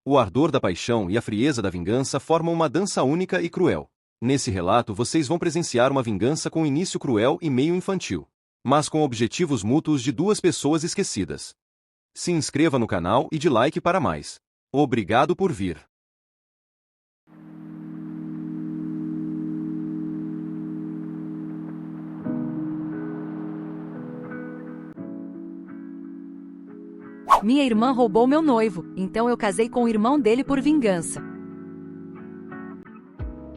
O ardor da paixão e a frieza da vingança formam uma dança única e cruel. Nesse relato vocês vão presenciar uma vingança com início cruel e meio infantil, mas com objetivos mútuos de duas pessoas esquecidas. Se inscreva no canal e dê like para mais. Obrigado por vir. Minha irmã roubou meu noivo, então eu casei com o irmão dele por vingança.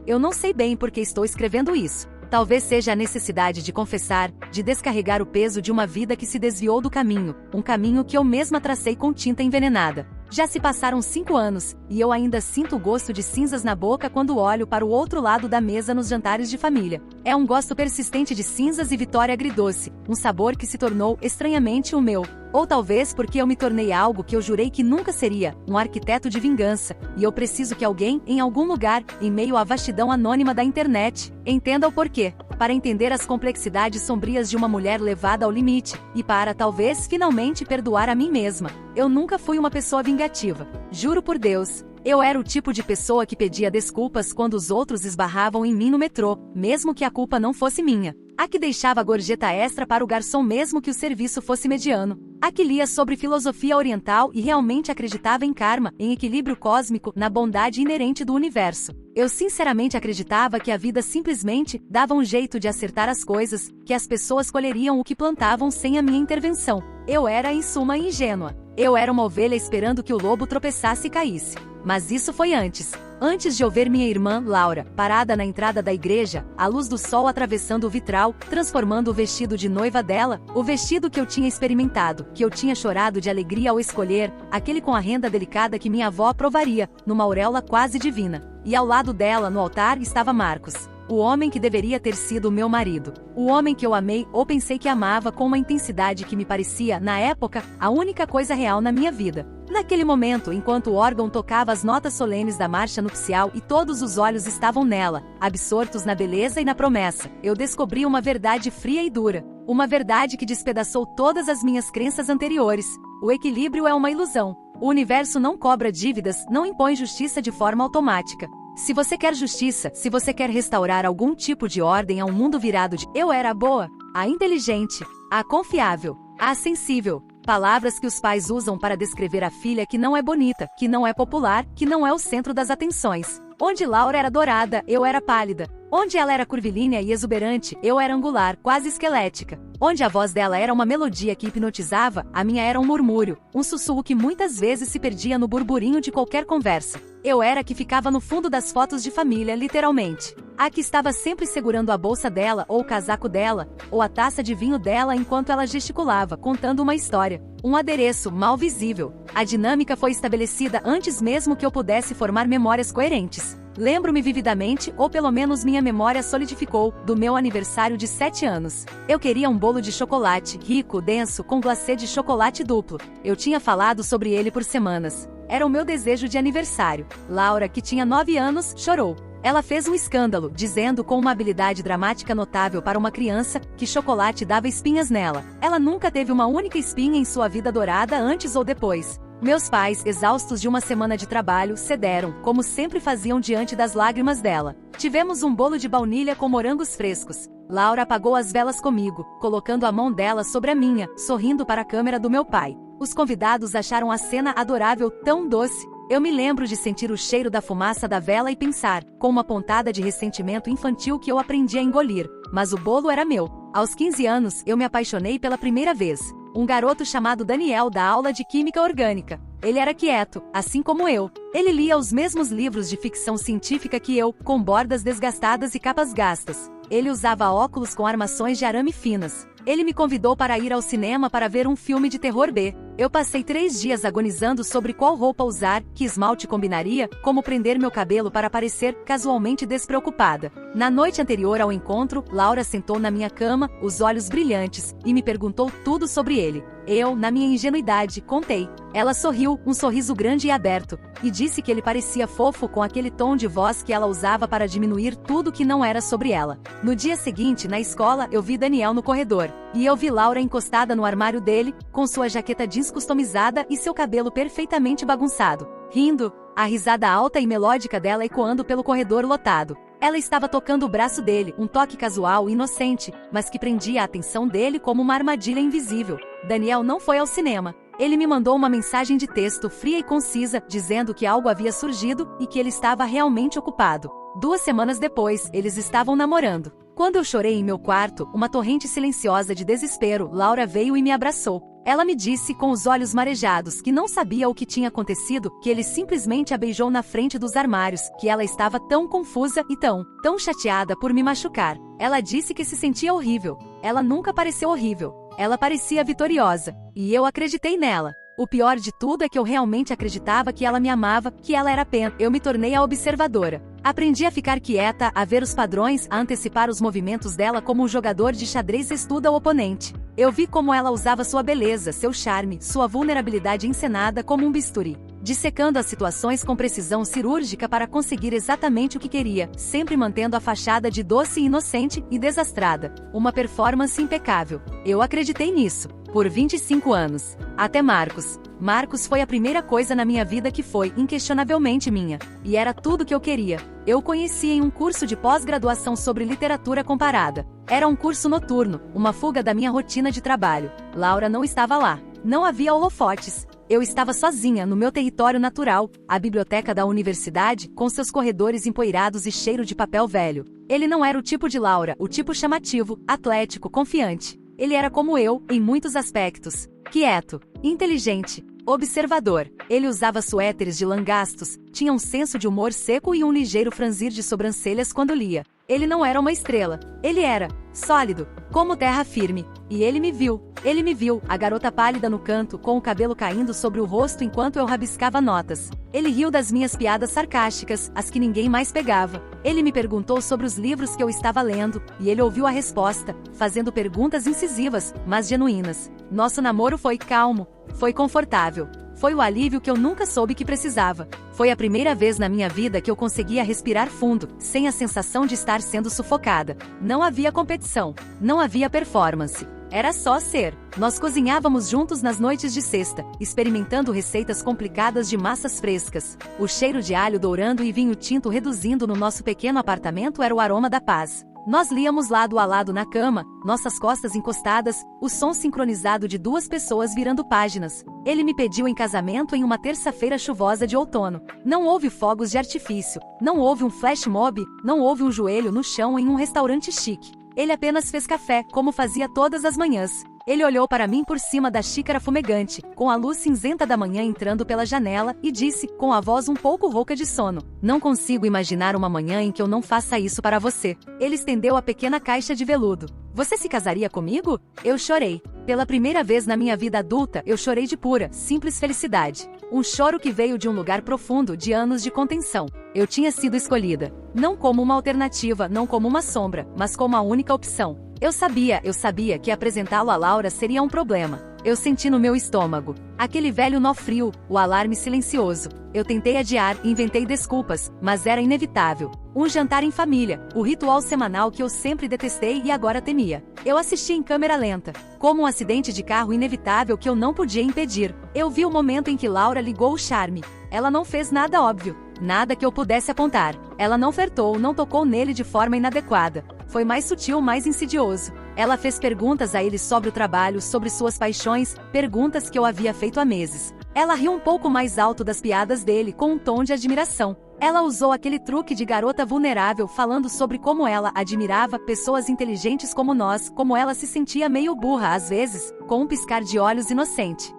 Eu não sei bem por que estou escrevendo isso. Talvez seja a necessidade de confessar, de descarregar o peso de uma vida que se desviou do caminho, um caminho que eu mesma tracei com tinta envenenada. Já se passaram 5 anos, e eu ainda sinto o gosto de cinzas na boca quando olho para o outro lado da mesa nos jantares de família. É um gosto persistente de cinzas e vitória agridoce, um sabor que se tornou estranhamente o meu. Ou talvez porque eu me tornei algo que eu jurei que nunca seria, um arquiteto de vingança, e eu preciso que alguém, em algum lugar, em meio à vastidão anônima da internet, entenda o porquê. Para entender as complexidades sombrias de uma mulher levada ao limite, e para, talvez, finalmente perdoar a mim mesma. Eu nunca fui uma pessoa vingativa. Juro por Deus. Eu era o tipo de pessoa que pedia desculpas quando os outros esbarravam em mim no metrô, mesmo que a culpa não fosse minha. A que deixava gorjeta extra para o garçom mesmo que o serviço fosse mediano. A que lia sobre filosofia oriental e realmente acreditava em karma, em equilíbrio cósmico, na bondade inerente do universo. Eu sinceramente acreditava que a vida simplesmente dava um jeito de acertar as coisas, que as pessoas colheriam o que plantavam sem a minha intervenção. Eu era, em suma, ingênua. Eu era uma ovelha esperando que o lobo tropeçasse e caísse. Mas isso foi antes. Antes de eu ver minha irmã, Laura, parada na entrada da igreja, a luz do sol atravessando o vitral, transformando o vestido de noiva dela, o vestido que eu tinha experimentado, que eu tinha chorado de alegria ao escolher, aquele com a renda delicada que minha avó aprovaria, numa auréola quase divina. E ao lado dela, no altar, estava Marcos. O homem que deveria ter sido meu marido. O homem que eu amei ou pensei que amava com uma intensidade que me parecia, na época, a única coisa real na minha vida. Naquele momento, enquanto o órgão tocava as notas solenes da marcha nupcial e todos os olhos estavam nela, absortos na beleza e na promessa, eu descobri uma verdade fria e dura. Uma verdade que despedaçou todas as minhas crenças anteriores. O equilíbrio é uma ilusão. O universo não cobra dívidas, não impõe justiça de forma automática. Se você quer justiça, se você quer restaurar algum tipo de ordem a um mundo virado de eu era a boa, a inteligente, a confiável, a sensível, palavras que os pais usam para descrever a filha que não é bonita, que não é popular, que não é o centro das atenções. Onde Laura era dourada, eu era pálida. Onde ela era curvilínea e exuberante, eu era angular, quase esquelética. Onde a voz dela era uma melodia que hipnotizava, a minha era um murmúrio, um sussurro que muitas vezes se perdia no burburinho de qualquer conversa. Eu era a que ficava no fundo das fotos de família, literalmente. A que estava sempre segurando a bolsa dela, ou o casaco dela, ou a taça de vinho dela enquanto ela gesticulava, contando uma história. Um adereço mal visível. A dinâmica foi estabelecida antes mesmo que eu pudesse formar memórias coerentes. Lembro-me vividamente, ou pelo menos minha memória solidificou, do meu aniversário de 7 anos. Eu queria um bolo de chocolate, rico, denso, com glacê de chocolate duplo. Eu tinha falado sobre ele por semanas. Era o meu desejo de aniversário. Laura, que tinha 9 anos, chorou. Ela fez um escândalo, dizendo com uma habilidade dramática notável para uma criança, que chocolate dava espinhas nela. Ela nunca teve uma única espinha em sua vida dourada antes ou depois. Meus pais, exaustos de uma semana de trabalho, cederam, como sempre faziam diante das lágrimas dela. Tivemos um bolo de baunilha com morangos frescos. Laura apagou as velas comigo, colocando a mão dela sobre a minha, sorrindo para a câmera do meu pai. Os convidados acharam a cena adorável, tão doce. Eu me lembro de sentir o cheiro da fumaça da vela e pensar, com uma pontada de ressentimento infantil que eu aprendi a engolir. Mas o bolo era meu. Aos 15 anos, eu me apaixonei pela primeira vez. Um garoto chamado Daniel da aula de Química Orgânica. Ele era quieto, assim como eu. Ele lia os mesmos livros de ficção científica que eu, com bordas desgastadas e capas gastas. Ele usava óculos com armações de arame finas. Ele me convidou para ir ao cinema para ver um filme de terror B. Eu passei 3 dias agonizando sobre qual roupa usar, que esmalte combinaria, como prender meu cabelo para parecer casualmente despreocupada. Na noite anterior ao encontro, Laura sentou na minha cama, os olhos brilhantes, e me perguntou tudo sobre ele. Eu, na minha ingenuidade, contei. Ela sorriu, um sorriso grande e aberto, e disse que ele parecia fofo com aquele tom de voz que ela usava para diminuir tudo que não era sobre ela. No dia seguinte, na escola, eu vi Daniel no corredor, e eu vi Laura encostada no armário dele, com sua jaqueta jeans customizada e seu cabelo perfeitamente bagunçado. rindo, a risada alta e melódica dela ecoando pelo corredor lotado. Ela estava tocando o braço dele, um toque casual e inocente, mas que prendia a atenção dele como uma armadilha invisível. Daniel não foi ao cinema. Ele me mandou uma mensagem de texto fria e concisa, dizendo que algo havia surgido e que ele estava realmente ocupado. 2 semanas depois, eles estavam namorando. Quando eu chorei em meu quarto, uma torrente silenciosa de desespero, Laura veio e me abraçou. Ela me disse com os olhos marejados que não sabia o que tinha acontecido, que ele simplesmente a beijou na frente dos armários, que ela estava tão confusa e tão chateada por me machucar. Ela disse que se sentia horrível. Ela nunca pareceu horrível. Ela parecia vitoriosa. E eu acreditei nela. O pior de tudo é que eu realmente acreditava que ela me amava, que ela era apenas. Eu me tornei a observadora. Aprendi a ficar quieta, a ver os padrões, a antecipar os movimentos dela como um jogador de xadrez estuda o oponente. Eu vi como ela usava sua beleza, seu charme, sua vulnerabilidade encenada como um bisturi, dissecando as situações com precisão cirúrgica para conseguir exatamente o que queria, sempre mantendo a fachada de doce, inocente e desastrada. Uma performance impecável. Eu acreditei nisso. Por 25 anos. Até Marcos. Marcos foi a primeira coisa na minha vida que foi, inquestionavelmente minha. E era tudo que eu queria. Eu o conheci em um curso de pós-graduação sobre literatura comparada. Era um curso noturno, uma fuga da minha rotina de trabalho. Laura não estava lá. Não havia holofotes. Eu estava sozinha, no meu território natural, a biblioteca da universidade, com seus corredores empoeirados e cheiro de papel velho. Ele não era o tipo de Laura, o tipo chamativo, atlético, confiante. Ele era como eu, em muitos aspectos. Quieto, inteligente, observador. Ele usava suéteres de lã gastos, tinha um senso de humor seco e um ligeiro franzir de sobrancelhas quando lia. Ele não era uma estrela. Ele era sólido, como terra firme. E ele me viu. Ele me viu, a garota pálida no canto, com o cabelo caindo sobre o rosto enquanto eu rabiscava notas. Ele riu das minhas piadas sarcásticas, as que ninguém mais pegava. Ele me perguntou sobre os livros que eu estava lendo, e ele ouviu a resposta, fazendo perguntas incisivas, mas genuínas. Nosso namoro foi calmo, foi confortável. Foi o alívio que eu nunca soube que precisava. Foi a primeira vez na minha vida que eu conseguia respirar fundo, sem a sensação de estar sendo sufocada. Não havia competição, não havia performance. Era só ser. Nós cozinhávamos juntos nas noites de sexta, experimentando receitas complicadas de massas frescas. O cheiro de alho dourando e vinho tinto reduzindo no nosso pequeno apartamento era o aroma da paz. Nós líamos lado a lado na cama, nossas costas encostadas, o som sincronizado de 2 pessoas virando páginas. Ele me pediu em casamento em uma terça-feira chuvosa de outono. Não houve fogos de artifício, não houve um flash mob, não houve um joelho no chão em um restaurante chique. Ele apenas fez café, como fazia todas as manhãs. Ele olhou para mim por cima da xícara fumegante, com a luz cinzenta da manhã entrando pela janela, e disse, com a voz um pouco rouca de sono: "Não consigo imaginar uma manhã em que eu não faça isso para você." Ele estendeu a pequena caixa de veludo. "Você se casaria comigo?" Eu chorei. Pela primeira vez na minha vida adulta, eu chorei de pura, simples felicidade. Um choro que veio de um lugar profundo, de anos de contenção. Eu tinha sido escolhida. Não como uma alternativa, não como uma sombra, mas como a única opção. Eu sabia que apresentá-lo a Laura seria um problema. Eu senti no meu estômago aquele velho nó frio, o alarme silencioso. Eu tentei adiar, inventei desculpas, mas era inevitável. Um jantar em família, o ritual semanal que eu sempre detestei e agora temia. Eu assisti em câmera lenta, como um acidente de carro inevitável que eu não podia impedir. Eu vi o momento em que Laura ligou o charme. Ela não fez nada óbvio, nada que eu pudesse apontar. Ela não flertou, não tocou nele de forma inadequada. Foi mais sutil, mais insidioso. Ela fez perguntas a ele sobre o trabalho, sobre suas paixões, perguntas que eu havia feito há meses. Ela riu um pouco mais alto das piadas dele, com um tom de admiração. Ela usou aquele truque de garota vulnerável, falando sobre como ela admirava pessoas inteligentes como nós, como ela se sentia meio burra às vezes, com um piscar de olhos inocente.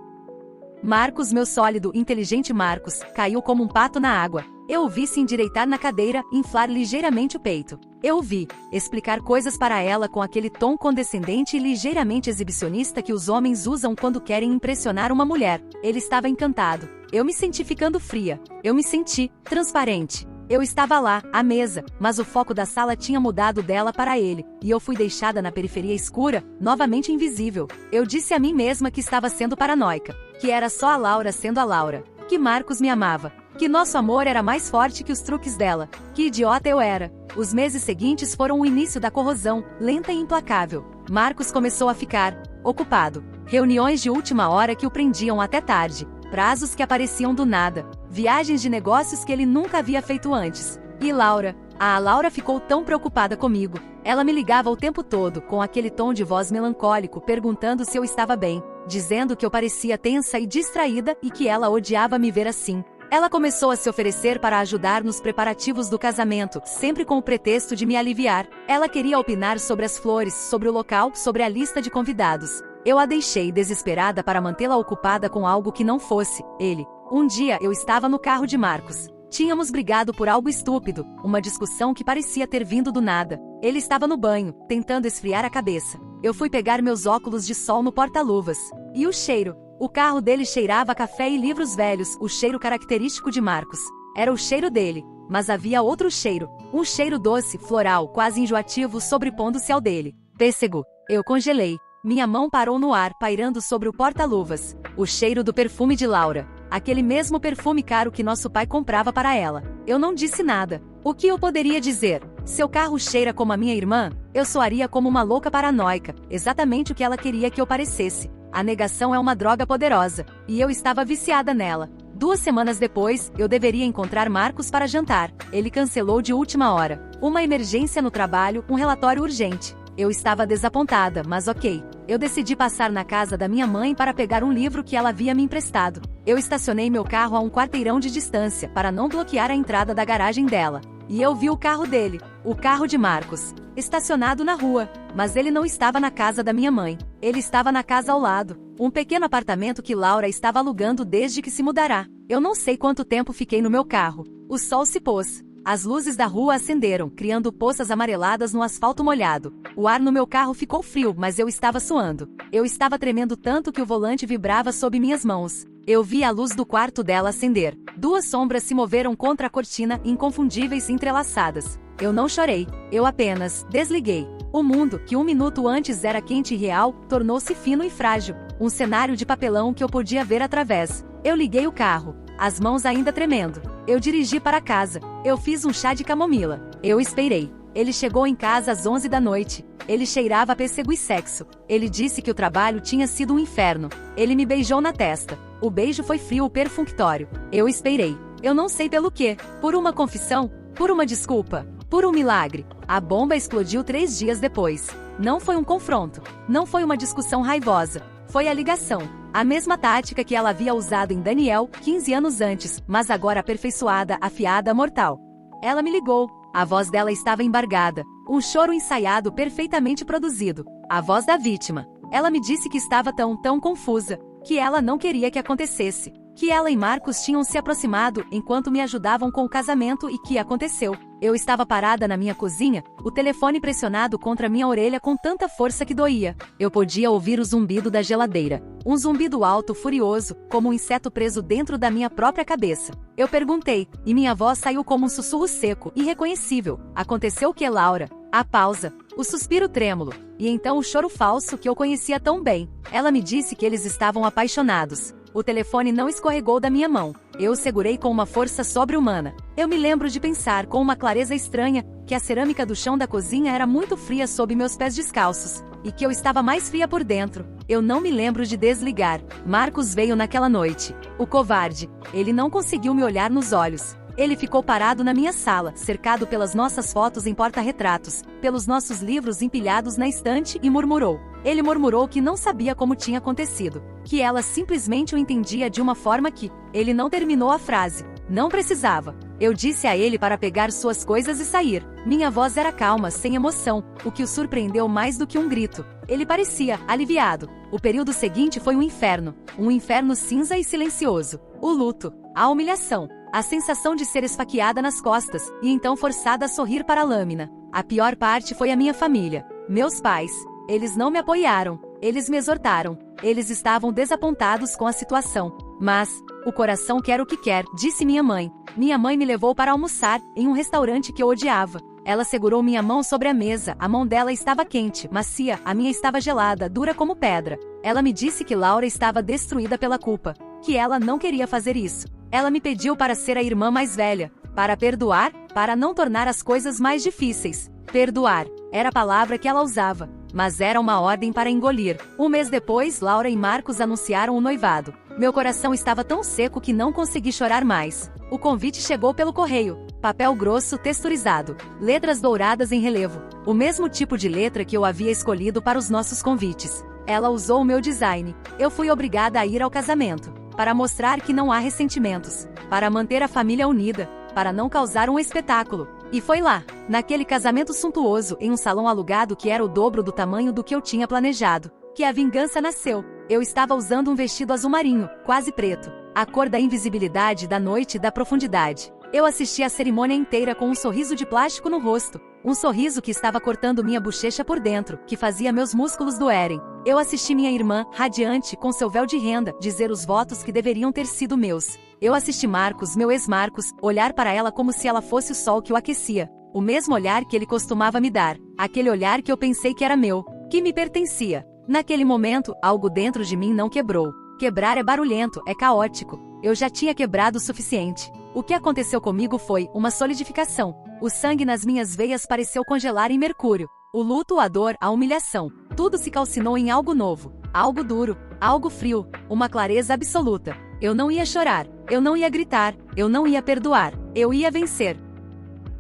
Marcos, meu sólido, inteligente Marcos, caiu como um pato na água. Eu o vi se endireitar na cadeira, inflar ligeiramente o peito. Eu o vi explicar coisas para ela com aquele tom condescendente e ligeiramente exibicionista que os homens usam quando querem impressionar uma mulher. Ele estava encantado. Eu me senti ficando fria. Eu me senti transparente. Eu estava lá, à mesa, mas o foco da sala tinha mudado dela para ele, e eu fui deixada na periferia escura, novamente invisível. Eu disse a mim mesma que estava sendo paranoica, que era só a Laura sendo a Laura, que Marcos me amava, que nosso amor era mais forte que os truques dela. Que idiota eu era. Os meses seguintes foram o início da corrosão, lenta e implacável. Marcos começou a ficar ocupado. Reuniões de última hora que o prendiam até tarde. Prazos que apareciam do nada. viagens de negócios que ele nunca havia feito antes. E Laura? A Laura ficou tão preocupada comigo. Ela me ligava o tempo todo, com aquele tom de voz melancólico, perguntando se eu estava bem, dizendo que eu parecia tensa e distraída e que ela odiava me ver assim. Ela começou a se oferecer para ajudar nos preparativos do casamento, sempre com o pretexto de me aliviar. Ela queria opinar sobre as flores, sobre o local, sobre a lista de convidados. Eu a deixei desesperada para mantê-la ocupada com algo que não fosse ele. Um dia eu estava no carro de Marcos. Tínhamos brigado por algo estúpido, uma discussão que parecia ter vindo do nada. Ele estava no banho, tentando esfriar a cabeça. Eu fui pegar meus óculos de sol no porta-luvas. E o cheiro? O carro dele cheirava a café e livros velhos, o cheiro característico de Marcos. Era o cheiro dele, mas havia outro cheiro. Um cheiro doce, floral, quase enjoativo, sobrepondo-se ao dele. Pêssego. Eu congelei. Minha mão parou no ar, pairando sobre o porta-luvas. O cheiro do perfume de Laura. Aquele mesmo perfume caro que nosso pai comprava para ela. Eu não disse nada. O que eu poderia dizer? Seu carro cheira como a minha irmã? Eu soaria como uma louca paranoica, exatamente o que ela queria que eu parecesse. A negação é uma droga poderosa, e eu estava viciada nela. 2 semanas depois, eu deveria encontrar Marcos para jantar. Ele cancelou de última hora. Uma emergência no trabalho, um relatório urgente. Eu estava desapontada, mas ok. Eu decidi passar na casa da minha mãe para pegar um livro que ela havia me emprestado. Eu estacionei meu carro a um quarteirão de distância, para não bloquear a entrada da garagem dela. E eu vi o carro dele, o carro de Marcos, estacionado na rua. Mas ele não estava na casa da minha mãe. Ele estava na casa ao lado. Um pequeno apartamento que Laura estava alugando desde que se mudará. Eu não sei quanto tempo fiquei no meu carro. O sol se pôs. As luzes da rua acenderam, criando poças amareladas no asfalto molhado. O ar no meu carro ficou frio, mas eu estava suando. Eu estava tremendo tanto que o volante vibrava sob minhas mãos. Eu vi a luz do quarto dela acender. 2 sombras se moveram contra a cortina, inconfundíveis e entrelaçadas. Eu não chorei. Eu apenas desliguei. O mundo, que 1 minuto antes era quente e real, tornou-se fino e frágil. Um cenário de papelão que eu podia ver através. Eu liguei o carro, as mãos ainda tremendo. Eu dirigi para casa. Eu fiz um chá de camomila. Eu esperei. Ele chegou em casa às 11 da noite. Ele cheirava a pêssego e sexo. Ele disse que o trabalho tinha sido um inferno. Ele me beijou na testa. O beijo foi frio e perfunctório. Eu esperei. Eu não sei pelo quê. Por uma confissão? Por uma desculpa? Por um milagre? A bomba explodiu 3 dias depois. Não foi um confronto. Não foi uma discussão raivosa. Foi a ligação. A mesma tática que ela havia usado em Daniel, 15 anos antes, mas agora aperfeiçoada, afiada, mortal. Ela me ligou. A voz dela estava embargada. Um choro ensaiado, perfeitamente produzido. A voz da vítima. Ela me disse que estava tão confusa, que ela não queria que acontecesse. Que ela e Marcos tinham se aproximado enquanto me ajudavam com o casamento e que aconteceu. Eu estava parada na minha cozinha, o telefone pressionado contra minha orelha com tanta força que doía. Eu podia ouvir o zumbido da geladeira. Um zumbido alto, furioso, como um inseto preso dentro da minha própria cabeça. Eu perguntei, e minha voz saiu como um sussurro seco, irreconhecível. Aconteceu o que, Laura? A pausa, o suspiro trêmulo, e então o choro falso que eu conhecia tão bem. Ela me disse que eles estavam apaixonados. O telefone não escorregou da minha mão. Eu o segurei com uma força sobre-humana. Eu me lembro de pensar com uma clareza estranha que a cerâmica do chão da cozinha era muito fria sob meus pés descalços, e que eu estava mais fria por dentro. Eu não me lembro de desligar. Marcos veio naquela noite. O covarde. Ele não conseguiu me olhar nos olhos. Ele ficou parado na minha sala, cercado pelas nossas fotos em porta-retratos, pelos nossos livros empilhados na estante e murmurou. Ele murmurou que não sabia como tinha acontecido, que ela simplesmente o entendia de uma forma que... Ele não terminou a frase. Não precisava. Eu disse a ele para pegar suas coisas e sair. Minha voz era calma, sem emoção, o que o surpreendeu mais do que um grito. Ele parecia aliviado. O período seguinte foi um inferno cinza e silencioso. O luto, a humilhação, a sensação de ser esfaqueada nas costas, e então forçada a sorrir para a lâmina. A pior parte foi a minha família. Meus pais. Eles não me apoiaram. Eles me exortaram. Eles estavam desapontados com a situação. Mas, o coração quer o que quer, disse minha mãe. Minha mãe me levou para almoçar, em um restaurante que eu odiava. Ela segurou minha mão sobre a mesa, a mão dela estava quente, macia, a minha estava gelada, dura como pedra. Ela me disse que Laura estava destruída pela culpa, que ela não queria fazer isso. Ela me pediu para ser a irmã mais velha, para perdoar, para não tornar as coisas mais difíceis. Perdoar, era a palavra que ela usava, mas era uma ordem para engolir. Um mês depois, Laura e Marcos anunciaram o noivado. Meu coração estava tão seco que não consegui chorar mais. O convite chegou pelo correio. Papel grosso texturizado. Letras douradas em relevo. O mesmo tipo de letra que eu havia escolhido para os nossos convites. Ela usou o meu design. Eu fui obrigada a ir ao casamento. Para mostrar que não há ressentimentos. Para manter a família unida. Para não causar um espetáculo. E foi lá, naquele casamento suntuoso, em um salão alugado que era o dobro do tamanho do que eu tinha planejado, que a vingança nasceu. Eu estava usando um vestido azul marinho, quase preto, a cor da invisibilidade, da noite e da profundidade. Eu assisti a cerimônia inteira com um sorriso de plástico no rosto, um sorriso que estava cortando minha bochecha por dentro, que fazia meus músculos doerem. Eu assisti minha irmã, radiante, com seu véu de renda, dizer os votos que deveriam ter sido meus. Eu assisti Marcos, meu ex-Marcos, olhar para ela como se ela fosse o sol que o aquecia. O mesmo olhar que ele costumava me dar. Aquele olhar que eu pensei que era meu, que me pertencia. Naquele momento, algo dentro de mim não quebrou. Quebrar é barulhento, é caótico. Eu já tinha quebrado o suficiente. O que aconteceu comigo foi uma solidificação. O sangue nas minhas veias pareceu congelar em mercúrio. O luto, a dor, a humilhação. Tudo se calcinou em algo novo. Algo duro, algo frio, uma clareza absoluta. Eu não ia chorar, eu não ia gritar, eu não ia perdoar, eu ia vencer.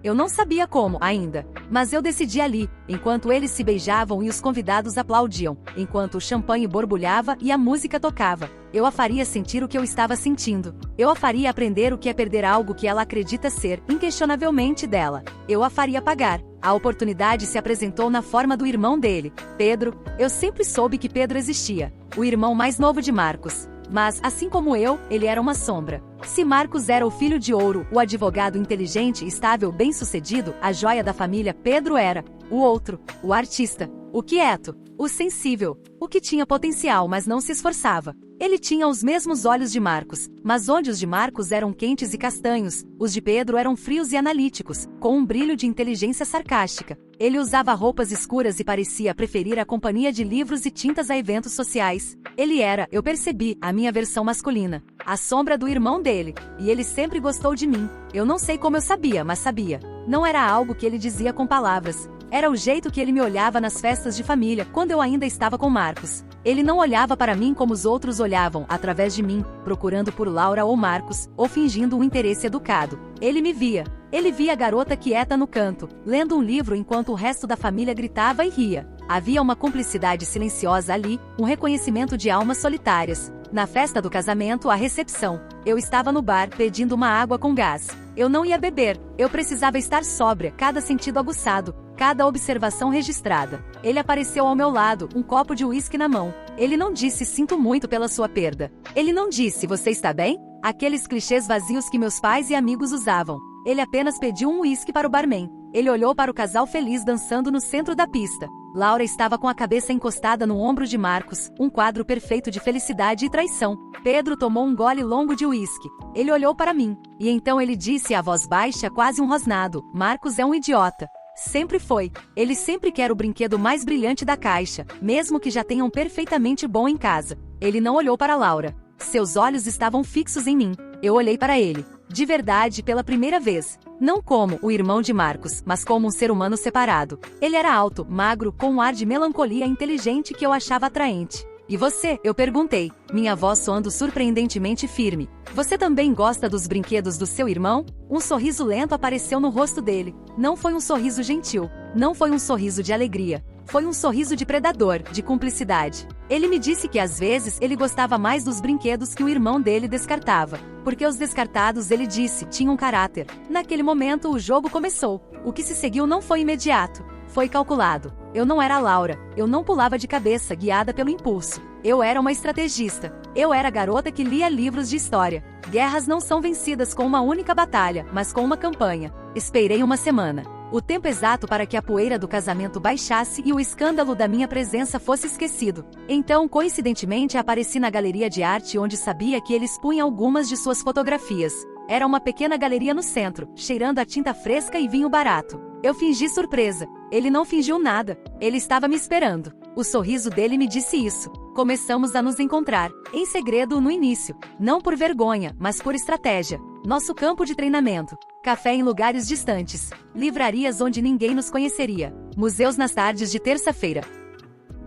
Eu não sabia como ainda, mas eu decidi ali, enquanto eles se beijavam e os convidados aplaudiam, enquanto o champanhe borbulhava e a música tocava. Eu a faria sentir o que eu estava sentindo. Eu a faria aprender o que é perder algo que ela acredita ser, inquestionavelmente, dela. Eu a faria pagar. A oportunidade se apresentou na forma do irmão dele, Pedro. Eu sempre soube que Pedro existia, o irmão mais novo de Marcos. Mas, assim como eu, ele era uma sombra. Se Marcos era o filho de ouro, o advogado inteligente, estável, bem-sucedido, a joia da família, Pedro era o outro, o artista, o quieto, o sensível, o que tinha potencial mas não se esforçava. Ele tinha os mesmos olhos de Marcos, mas onde os de Marcos eram quentes e castanhos, os de Pedro eram frios e analíticos, com um brilho de inteligência sarcástica. Ele usava roupas escuras e parecia preferir a companhia de livros e tintas a eventos sociais. Ele era, eu percebi, a minha versão masculina, a sombra do irmão dele, e ele sempre gostou de mim. Eu não sei como eu sabia, mas sabia. Não era algo que ele dizia com palavras. Era o jeito que ele me olhava nas festas de família, quando eu ainda estava com Marcos. Ele não olhava para mim como os outros olhavam, através de mim, procurando por Laura ou Marcos, ou fingindo um interesse educado. Ele me via. Ele via a garota quieta no canto, lendo um livro enquanto o resto da família gritava e ria. Havia uma cumplicidade silenciosa ali, um reconhecimento de almas solitárias. Na festa do casamento, a recepção. Eu estava no bar, pedindo uma água com gás. Eu não ia beber, eu precisava estar sóbria, cada sentido aguçado, cada observação registrada. Ele apareceu ao meu lado, um copo de uísque na mão. Ele não disse sinto muito pela sua perda. Ele não disse você está bem? Aqueles clichês vazios que meus pais e amigos usavam. Ele apenas pediu um uísque para o barman. Ele olhou para o casal feliz dançando no centro da pista. Laura estava com a cabeça encostada no ombro de Marcos, um quadro perfeito de felicidade e traição. Pedro tomou um gole longo de uísque. Ele olhou para mim, e então ele disse à voz baixa, quase um rosnado: Marcos é um idiota. Sempre foi. Ele sempre quer o brinquedo mais brilhante da caixa, mesmo que já tenha um perfeitamente bom em casa. Ele não olhou para Laura. Seus olhos estavam fixos em mim. Eu olhei para ele. De verdade, pela primeira vez. Não como o irmão de Marcos, mas como um ser humano separado. Ele era alto, magro, com um ar de melancolia inteligente que eu achava atraente. E você? Eu perguntei, minha voz soando surpreendentemente firme. Você também gosta dos brinquedos do seu irmão? Um sorriso lento apareceu no rosto dele. Não foi um sorriso gentil. Não foi um sorriso de alegria. Foi um sorriso de predador, de cumplicidade. Ele me disse que às vezes ele gostava mais dos brinquedos que o irmão dele descartava. Porque os descartados, ele disse, tinham caráter. Naquele momento o jogo começou. O que se seguiu não foi imediato. Foi calculado. Eu não era a Laura. Eu não pulava de cabeça, guiada pelo impulso. Eu era uma estrategista. Eu era a garota que lia livros de história. Guerras não são vencidas com uma única batalha, mas com uma campanha. Esperei uma semana. O tempo exato para que a poeira do casamento baixasse e o escândalo da minha presença fosse esquecido. Então, coincidentemente, apareci na galeria de arte onde sabia que ele expunha algumas de suas fotografias. Era uma pequena galeria no centro, cheirando a tinta fresca e vinho barato. Eu fingi surpresa. Ele não fingiu nada. Ele estava me esperando. O sorriso dele me disse isso. Começamos a nos encontrar, em segredo no início. Não por vergonha, mas por estratégia. Nosso campo de treinamento. Café em lugares distantes. Livrarias onde ninguém nos conheceria. Museus nas tardes de terça-feira.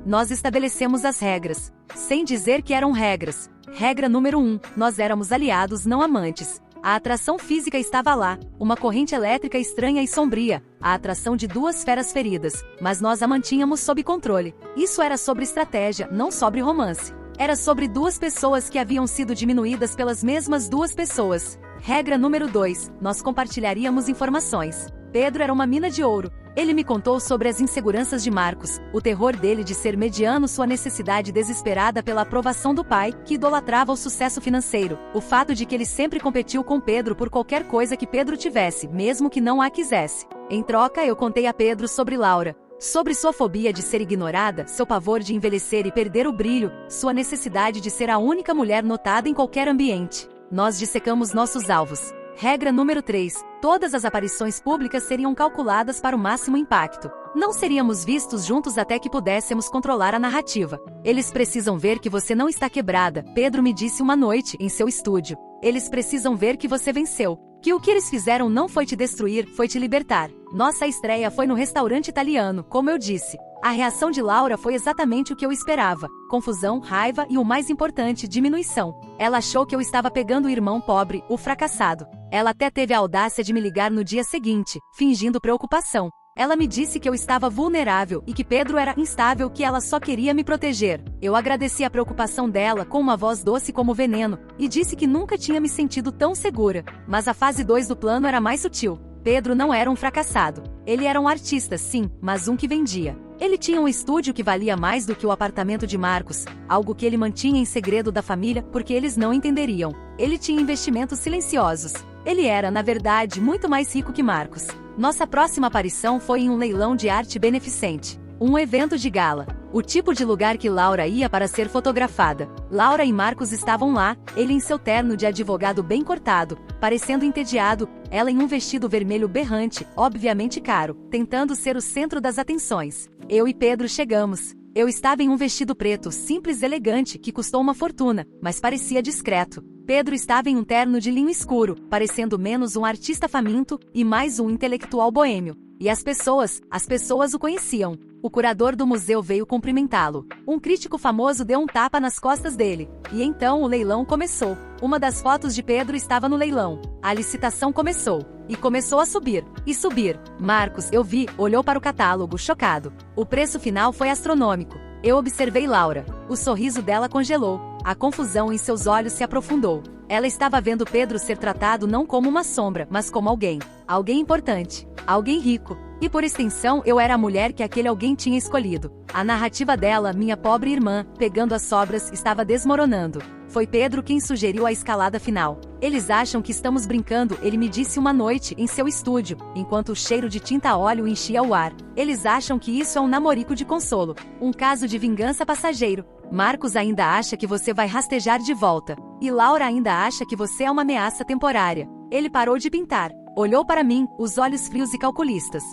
Nós estabelecemos as regras. Sem dizer que eram regras. Regra número 1. Nós éramos aliados, não amantes. A atração física estava lá, uma corrente elétrica estranha e sombria, a atração de duas feras feridas, mas nós a mantínhamos sob controle. Isso era sobre estratégia, não sobre romance. Era sobre duas pessoas que haviam sido diminuídas pelas mesmas duas pessoas. Regra número 2. Nós compartilharíamos informações. Pedro era uma mina de ouro. Ele me contou sobre as inseguranças de Marcos, o terror dele de ser mediano, sua necessidade desesperada pela aprovação do pai, que idolatrava o sucesso financeiro, o fato de que ele sempre competiu com Pedro por qualquer coisa que Pedro tivesse, mesmo que não a quisesse. Em troca, eu contei a Pedro sobre Laura, sobre sua fobia de ser ignorada, seu pavor de envelhecer e perder o brilho, sua necessidade de ser a única mulher notada em qualquer ambiente. Nós dissecamos nossos alvos. Regra número 3. Todas as aparições públicas seriam calculadas para o máximo impacto. Não seríamos vistos juntos até que pudéssemos controlar a narrativa. Eles precisam ver que você não está quebrada, Pedro me disse uma noite em seu estúdio. Eles precisam ver que você venceu. Que o que eles fizeram não foi te destruir, foi te libertar. Nossa estreia foi no restaurante italiano, como eu disse. A reação de Laura foi exatamente o que eu esperava. Confusão, raiva e o mais importante, diminuição. Ela achou que eu estava pegando o irmão pobre, o fracassado. Ela até teve a audácia de me ligar no dia seguinte, fingindo preocupação. Ela me disse que eu estava vulnerável e que Pedro era instável, que ela só queria me proteger. Eu agradeci a preocupação dela com uma voz doce como veneno, e disse que nunca tinha me sentido tão segura. Mas a fase 2 do plano era mais sutil. Pedro não era um fracassado. Ele era um artista, sim, mas um que vendia. Ele tinha um estúdio que valia mais do que o apartamento de Marcos, algo que ele mantinha em segredo da família porque eles não entenderiam. Ele tinha investimentos silenciosos. Ele era, na verdade, muito mais rico que Marcos. Nossa próxima aparição foi em um leilão de arte beneficente. Um evento de gala. O tipo de lugar que Laura ia para ser fotografada. Laura e Marcos estavam lá, ele em seu terno de advogado bem cortado, parecendo entediado, ela em um vestido vermelho berrante, obviamente caro, tentando ser o centro das atenções. Eu e Pedro chegamos. Eu estava em um vestido preto, simples e elegante, que custou uma fortuna, mas parecia discreto. Pedro estava em um terno de linho escuro, parecendo menos um artista faminto e mais um intelectual boêmio. E as pessoas o conheciam. O curador do museu veio cumprimentá-lo. Um crítico famoso deu um tapa nas costas dele. E então o leilão começou. Uma das fotos de Pedro estava no leilão. A licitação começou. E começou a subir. E subir. Marcos, eu vi, olhou para o catálogo, chocado. O preço final foi astronômico. Eu observei Laura. O sorriso dela congelou. A confusão em seus olhos se aprofundou. Ela estava vendo Pedro ser tratado não como uma sombra, mas como alguém. Alguém importante. Alguém rico. E por extensão, eu era a mulher que aquele alguém tinha escolhido. A narrativa dela, minha pobre irmã, pegando as sobras, estava desmoronando. Foi Pedro quem sugeriu a escalada final. Eles acham que estamos brincando, ele me disse uma noite em seu estúdio, enquanto o cheiro de tinta a óleo enchia o ar. Eles acham que isso é um namorico de consolo. Um caso de vingança passageiro. Marcos ainda acha que você vai rastejar de volta. E Laura ainda acha que você é uma ameaça temporária. Ele parou de pintar. Olhou para mim, os olhos frios e calculistas.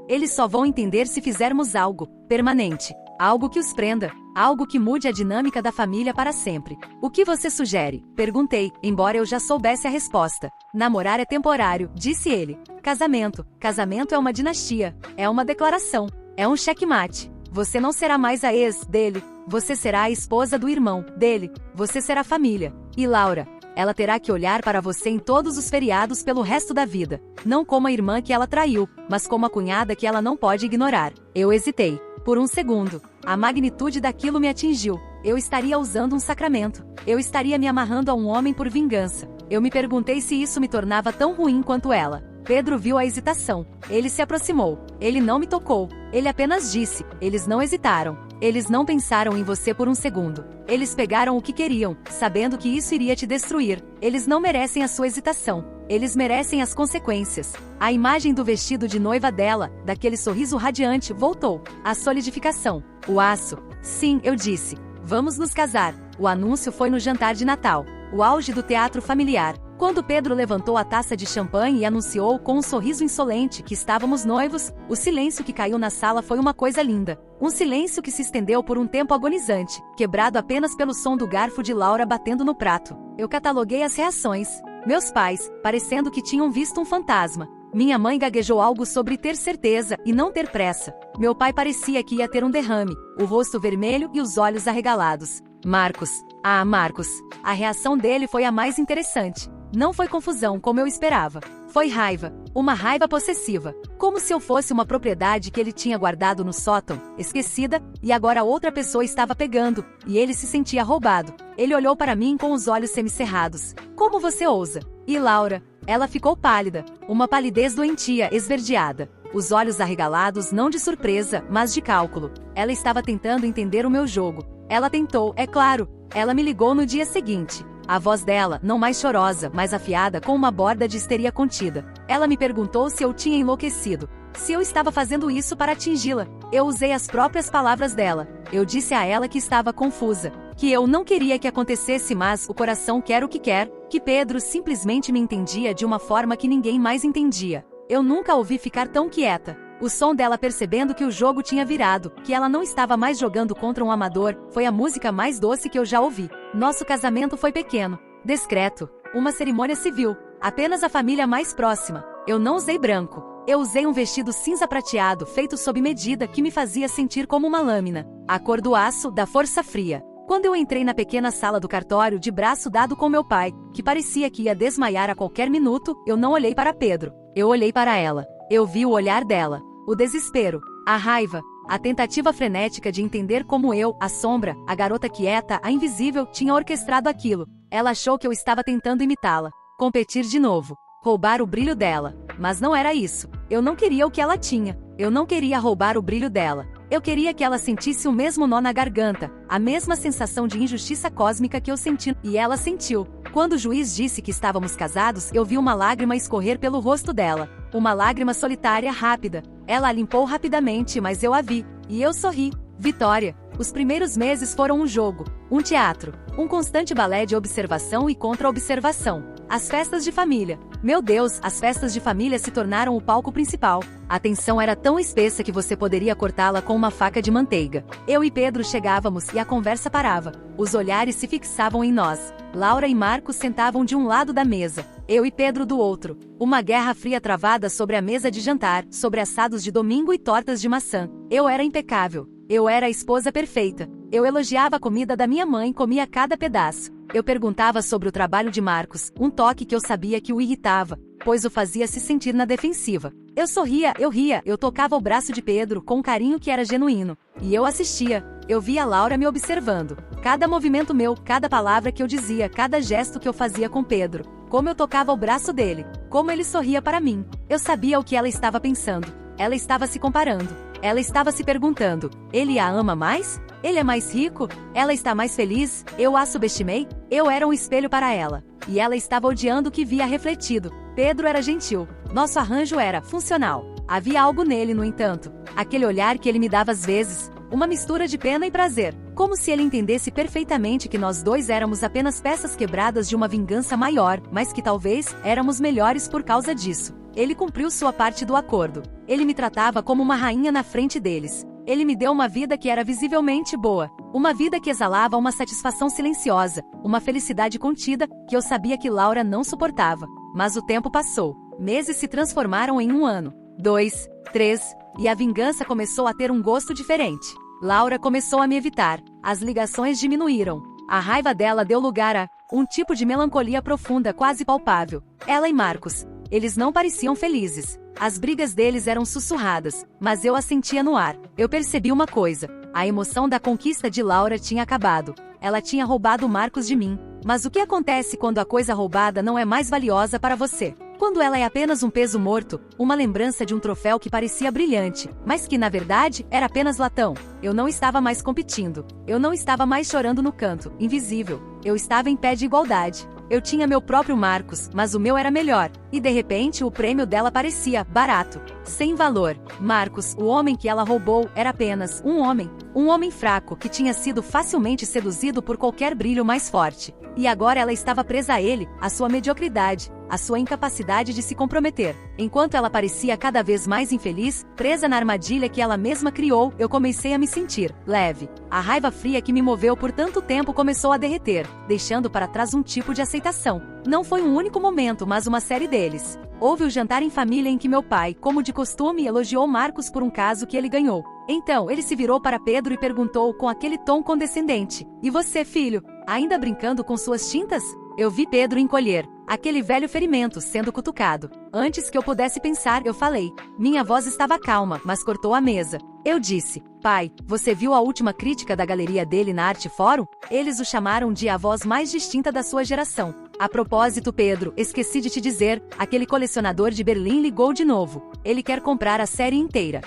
Eles só vão entender se fizermos algo permanente. Algo que os prenda. Algo que mude a dinâmica da família para sempre. O que você sugere? Perguntei, embora eu já soubesse a resposta. Namorar é temporário, disse ele. Casamento. Casamento é uma dinastia. É uma declaração. É um checkmate. Você não será mais a ex dele. Você será a esposa do irmão dele. Você será família. E Laura? Ela terá que olhar para você em todos os feriados pelo resto da vida. Não como a irmã que ela traiu, mas como a cunhada que ela não pode ignorar. Eu hesitei. Por um segundo. A magnitude daquilo me atingiu. Eu estaria usando um sacramento. Eu estaria me amarrando a um homem por vingança. Eu me perguntei se isso me tornava tão ruim quanto ela. Pedro viu a hesitação. Ele se aproximou. Ele não me tocou. Ele apenas disse. Eles não hesitaram. Eles não pensaram em você por um segundo. Eles pegaram o que queriam, sabendo que isso iria te destruir. Eles não merecem a sua hesitação. Eles merecem as consequências. A imagem do vestido de noiva dela, daquele sorriso radiante, voltou. A solidificação. O aço. Sim, eu disse. Vamos nos casar. O anúncio foi no jantar de Natal. O auge do teatro familiar. Quando Pedro levantou a taça de champanhe e anunciou com um sorriso insolente que estávamos noivos, o silêncio que caiu na sala foi uma coisa linda. Um silêncio que se estendeu por um tempo agonizante, quebrado apenas pelo som do garfo de Laura batendo no prato. Eu cataloguei as reações. Meus pais, parecendo que tinham visto um fantasma. Minha mãe gaguejou algo sobre ter certeza e não ter pressa. Meu pai parecia que ia ter um derrame, o rosto vermelho e os olhos arregalados. Marcos. Ah, Marcos. A reação dele foi a mais interessante. Não foi confusão como eu esperava. Foi raiva. Uma raiva possessiva. Como se eu fosse uma propriedade que ele tinha guardado no sótão, esquecida, e agora outra pessoa estava pegando, e ele se sentia roubado. Ele olhou para mim com os olhos semicerrados. Como você ousa? E Laura? Ela ficou pálida. Uma palidez doentia, esverdeada. Os olhos arregalados não de surpresa, mas de cálculo. Ela estava tentando entender o meu jogo. Ela tentou, é claro. Ela me ligou no dia seguinte. A voz dela, não mais chorosa, mas afiada com uma borda de histeria contida. Ela me perguntou se eu tinha enlouquecido. Se eu estava fazendo isso para atingi-la. Eu usei as próprias palavras dela. Eu disse a ela que estava confusa. Que eu não queria que acontecesse, mas o coração quer o que quer. Que Pedro simplesmente me entendia de uma forma que ninguém mais entendia. Eu nunca a ouvi ficar tão quieta. O som dela percebendo que o jogo tinha virado, que ela não estava mais jogando contra um amador, foi a música mais doce que eu já ouvi. Nosso casamento foi pequeno, discreto, uma cerimônia civil, apenas a família mais próxima. Eu não usei branco. Eu usei um vestido cinza prateado feito sob medida que me fazia sentir como uma lâmina, a cor do aço, da força fria. Quando eu entrei na pequena sala do cartório de braço dado com meu pai, que parecia que ia desmaiar a qualquer minuto, eu não olhei para Pedro. Eu olhei para ela. Eu vi o olhar dela. O desespero, a raiva, a tentativa frenética de entender como eu, a sombra, a garota quieta, a invisível, tinha orquestrado aquilo. Ela achou que eu estava tentando imitá-la, competir de novo, roubar o brilho dela. Mas não era isso. Eu não queria o que ela tinha. Eu não queria roubar o brilho dela. Eu queria que ela sentisse o mesmo nó na garganta, a mesma sensação de injustiça cósmica que eu senti, e ela sentiu. Quando o juiz disse que estávamos casados, eu vi uma lágrima escorrer pelo rosto dela. Uma lágrima solitária rápida. Ela a limpou rapidamente, mas eu a vi. E eu sorri. Vitória. Os primeiros meses foram um jogo, um teatro, um constante balé de observação e contra-observação. As festas de família. Meu Deus, as festas de família se tornaram o palco principal. A tensão era tão espessa que você poderia cortá-la com uma faca de manteiga. Eu e Pedro chegávamos e a conversa parava. Os olhares se fixavam em nós. Laura e Marcos sentavam de um lado da mesa, eu e Pedro do outro. Uma guerra fria travada sobre a mesa de jantar, sobre assados de domingo e tortas de maçã. Eu era impecável. Eu era a esposa perfeita. Eu elogiava a comida da minha mãe, comia cada pedaço. Eu perguntava sobre o trabalho de Marcos, um toque que eu sabia que o irritava, pois o fazia se sentir na defensiva. Eu sorria, eu ria, eu tocava o braço de Pedro com um carinho que era genuíno. E eu assistia. Eu via Laura me observando. Cada movimento meu, cada palavra que eu dizia, cada gesto que eu fazia com Pedro. Como eu tocava o braço dele. Como ele sorria para mim. Eu sabia o que ela estava pensando. Ela estava se comparando. Ela estava se perguntando, ele a ama mais? Ele é mais rico? Ela está mais feliz? Eu a subestimei? Eu era um espelho para ela. E ela estava odiando o que via refletido. Pedro era gentil. Nosso arranjo era funcional. Havia algo nele, no entanto. Aquele olhar que ele me dava às vezes. Uma mistura de pena e prazer. Como se ele entendesse perfeitamente que nós dois éramos apenas peças quebradas de uma vingança maior, mas que talvez éramos melhores por causa disso. Ele cumpriu sua parte do acordo. Ele me tratava como uma rainha na frente deles. Ele me deu uma vida que era visivelmente boa. Uma vida que exalava uma satisfação silenciosa, uma felicidade contida, que eu sabia que Laura não suportava. Mas o tempo passou. Meses se transformaram em 1 ano, 2, 3, e a vingança começou a ter um gosto diferente. Laura começou a me evitar. As ligações diminuíram. A raiva dela deu lugar a um tipo de melancolia profunda, quase palpável. Ela e Marcos. Eles não pareciam felizes. As brigas deles eram sussurradas, mas eu as sentia no ar. Eu percebi uma coisa. A emoção da conquista de Laura tinha acabado. Ela tinha roubado Marcos de mim. Mas o que acontece quando a coisa roubada não é mais valiosa para você? Quando ela é apenas um peso morto, uma lembrança de um troféu que parecia brilhante, mas que na verdade era apenas latão. Eu não estava mais competindo. Eu não estava mais chorando no canto, invisível. Eu estava em pé de igualdade. Eu tinha meu próprio Marcos, mas o meu era melhor. E de repente o prêmio dela parecia barato, sem valor. Marcos, o homem que ela roubou, era apenas um homem. Um homem fraco que tinha sido facilmente seduzido por qualquer brilho mais forte. E agora ela estava presa a ele, a sua mediocridade, a sua incapacidade de se comprometer. Enquanto ela parecia cada vez mais infeliz, presa na armadilha que ela mesma criou, eu comecei a me sentir leve. A raiva fria que me moveu por tanto tempo começou a derreter, deixando para trás um tipo de aceitação. Não foi um único momento, mas uma série deles. Houve o jantar em família em que meu pai, como de costume, elogiou Marcos por um caso que ele ganhou. Então ele se virou para Pedro e perguntou com aquele tom condescendente: "E você, filho, ainda brincando com suas tintas?" Eu vi Pedro encolher, aquele velho ferimento sendo cutucado. Antes que eu pudesse pensar, eu falei. Minha voz estava calma, mas cortou a mesa. Eu disse: "Pai, você viu a última crítica da galeria dele na Arte Fórum? Eles o chamaram de a voz mais distinta da sua geração. A propósito, Pedro, esqueci de te dizer, aquele colecionador de Berlim ligou de novo. Ele quer comprar a série inteira."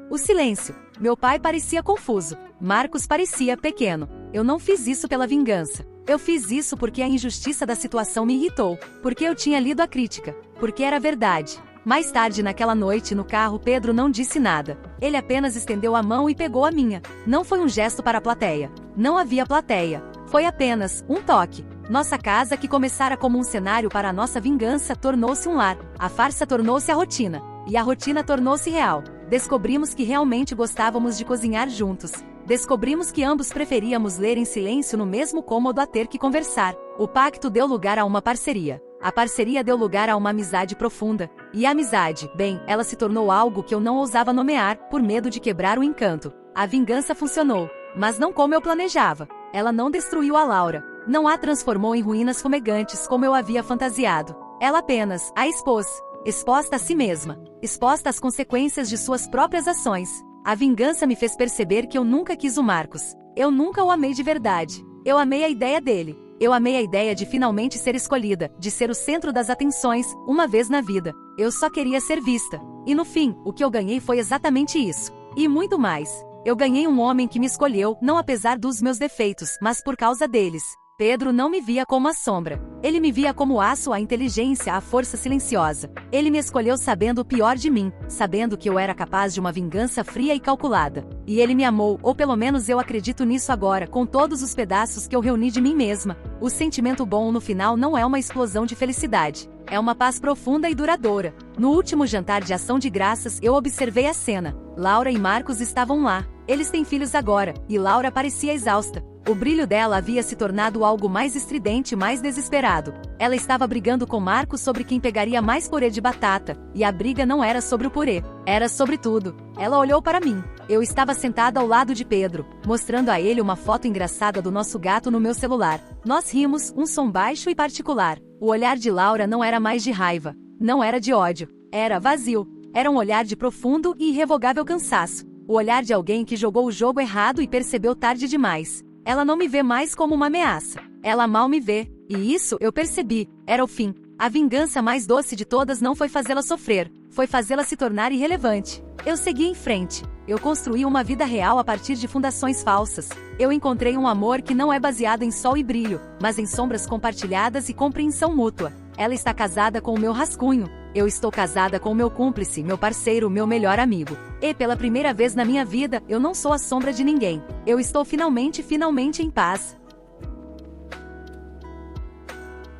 O silêncio. Meu pai parecia confuso. Marcos parecia pequeno. Eu não fiz isso pela vingança. Eu fiz isso porque a injustiça da situação me irritou, porque eu tinha lido a crítica, porque era verdade. Mais tarde naquela noite no carro, Pedro não disse nada. Ele apenas estendeu a mão e pegou a minha. Não foi um gesto para a plateia. Não havia plateia. Foi apenas um toque. Nossa casa, que começara como um cenário para a nossa vingança, tornou-se um lar. A farsa tornou-se a rotina. E a rotina tornou-se real. Descobrimos que realmente gostávamos de cozinhar juntos. Descobrimos que ambos preferíamos ler em silêncio no mesmo cômodo a ter que conversar. O pacto deu lugar a uma parceria. A parceria deu lugar a uma amizade profunda. E a amizade, bem, ela se tornou algo que eu não ousava nomear, por medo de quebrar o encanto. A vingança funcionou, mas não como eu planejava. Ela não destruiu a Laura. Não a transformou em ruínas fumegantes como eu havia fantasiado. Ela apenas a expôs. Exposta a si mesma. Exposta às consequências de suas próprias ações. A vingança me fez perceber que eu nunca quis o Marcos. Eu nunca o amei de verdade. Eu amei a ideia dele. Eu amei a ideia de finalmente ser escolhida, de ser o centro das atenções, uma vez na vida. Eu só queria ser vista. E no fim, o que eu ganhei foi exatamente isso. E muito mais. Eu ganhei um homem que me escolheu, não apesar dos meus defeitos, mas por causa deles. Pedro não me via como a sombra. Ele me via como o aço, a inteligência, a força silenciosa. Ele me escolheu sabendo o pior de mim, sabendo que eu era capaz de uma vingança fria e calculada. E ele me amou, ou pelo menos eu acredito nisso agora, com todos os pedaços que eu reuni de mim mesma. O sentimento bom no final não é uma explosão de felicidade. É uma paz profunda e duradoura. No último jantar de ação de graças, eu observei a cena. Laura e Marcos estavam lá. Eles têm filhos agora, e Laura parecia exausta. O brilho dela havia se tornado algo mais estridente, mais desesperado. Ela estava brigando com Marcos sobre quem pegaria mais purê de batata, e a briga não era sobre o purê, era sobre tudo. Ela olhou para mim. Eu estava sentada ao lado de Pedro, mostrando a ele uma foto engraçada do nosso gato no meu celular. Nós rimos, um som baixo e particular. O olhar de Laura não era mais de raiva, não era de ódio, era vazio. Era um olhar de profundo e irrevogável cansaço. O olhar de alguém que jogou o jogo errado e percebeu tarde demais. Ela não me vê mais como uma ameaça. Ela mal me vê. E isso, eu percebi, era o fim. A vingança mais doce de todas não foi fazê-la sofrer, foi fazê-la se tornar irrelevante. Eu segui em frente. Eu construí uma vida real a partir de fundações falsas. Eu encontrei um amor que não é baseado em sol e brilho, mas em sombras compartilhadas e compreensão mútua. Ela está casada com o meu rascunho. Eu estou casada com o meu cúmplice, meu parceiro, meu melhor amigo. E pela primeira vez na minha vida, eu não sou a sombra de ninguém. Eu estou finalmente em paz.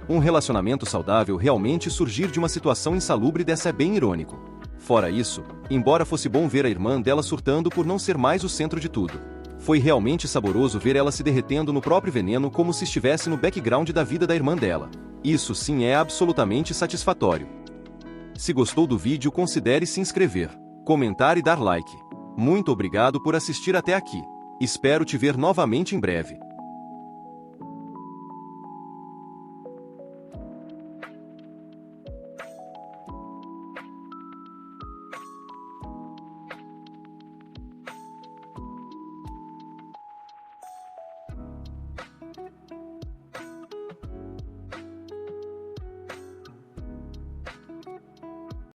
Um relacionamento saudável realmente surgir de uma situação insalubre dessa é bem irônico. Fora isso, embora fosse bom ver a irmã dela surtando por não ser mais o centro de tudo. Foi realmente saboroso ver ela se derretendo no próprio veneno como se estivesse no background da vida da irmã dela. Isso sim é absolutamente satisfatório. Se gostou do vídeo, considere se inscrever, comentar e dar like. Muito obrigado por assistir até aqui. Espero te ver novamente em breve.